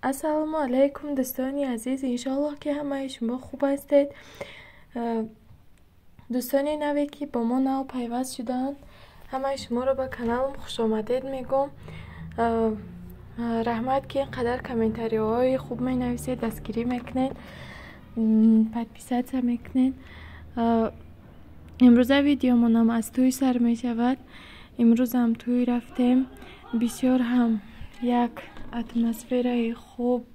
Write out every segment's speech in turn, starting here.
السلام علیکم دوستانی عزیز، انشالله که همه شما خوب هستید. دوستانی نوی که با ما نو پیوست شدن همه شما رو به کانالم خوش آمدید میگم. رحمت که اینقدر کامنتاری های خوب می نویسید، دستگیری میکنید، پادپیسات میکنید. امروز ویدیو منم از توی سر می شود. امروز هم توی رفتیم، بسیار هم یک اتمسفر خوب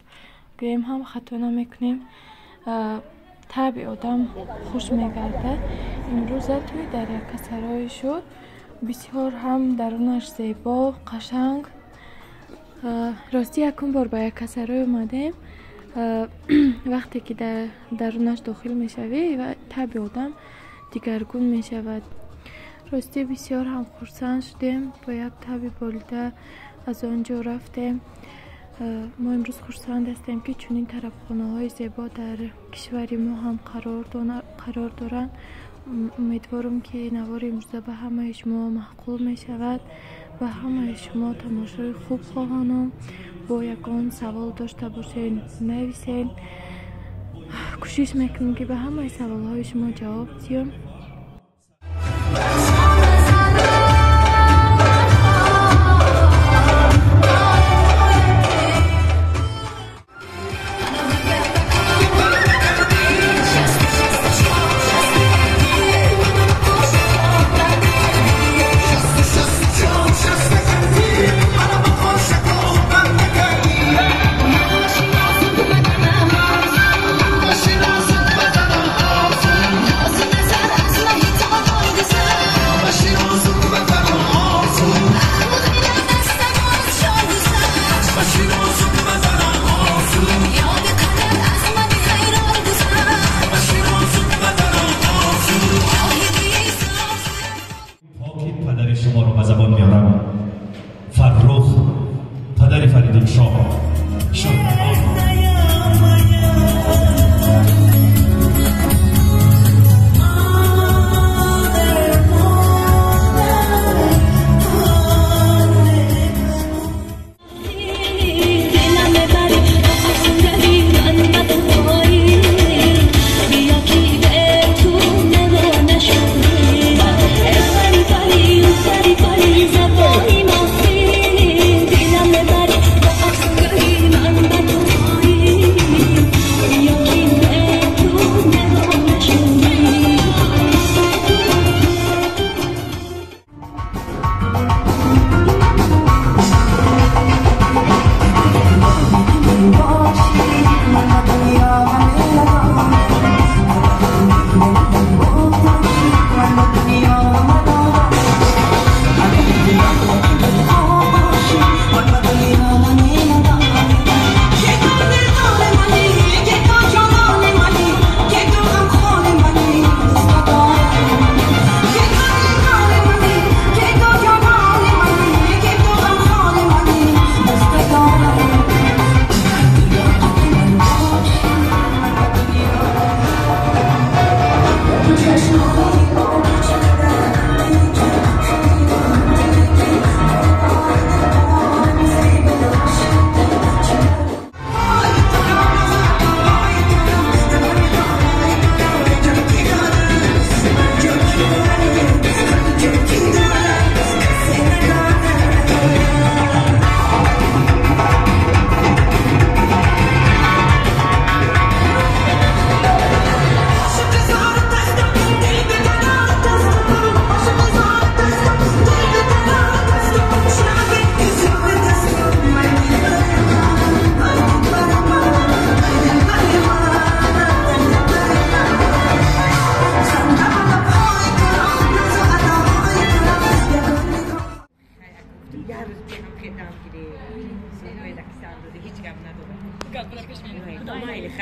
گویم هم خطا نمیکنیم. طبع آدم خوش میگرده. امروز توی در یک سرای شد، بسیار هم درونش زیبا قشنگ. راستی یکم بار به یک سرای اومدیم. وقتی که درونش داخل میشوی و طبع آدم دیگرگون میشود. راستی بسیار هم خرسند شدیم، با یک طبع بالده از آنجا رفتیم. ما امروز خرسند هستیم که چنین طرفخانه های زیبا در کشور ما هم قرار دارند. امیدوارم که نوار امروز به همه شما معقول می شود و همه شما تماشای خوب خواهانم. با یکان سوال داشته باشین نویسین، کوشش میکنیم که به همه سوال های شما جواب دیم. شما رو به زبان میارم. فرخ پدر فریدون شاه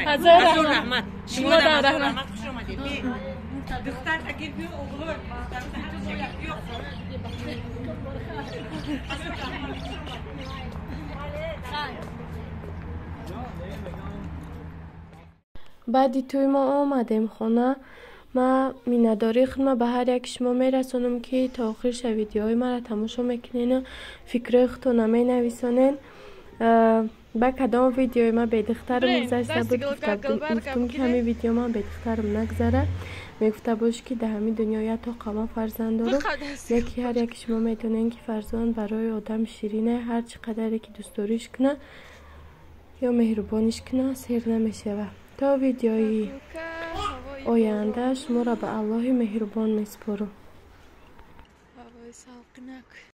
Hazır rahmat. Şuna da rahmat. Hoş olmadı. Dikkat akil bir oğlu. Yok. بعدی توی ما آمدیم خونه. ما مینداری خدمت به هر یک شما میرسونم که تا آخرش ویدیوهای ما را تماشا میکنین و فکرهای خودتون می نویسونین. با کدام ویدیوی ما به دخترم گذاشته بود گفتم که همین ویدیو ما به دخترم نگذره میگفته باش که در همین دنیا تا قما فرزند دارم یکی هر یک شما میتونین که فرزند برای آدم شیرینه هر چقدر که دوست داریش کنه یا مهربانیش کنه سیر نمیشه تا ویدیوی آینده شما را به الله مهربان میسپارم.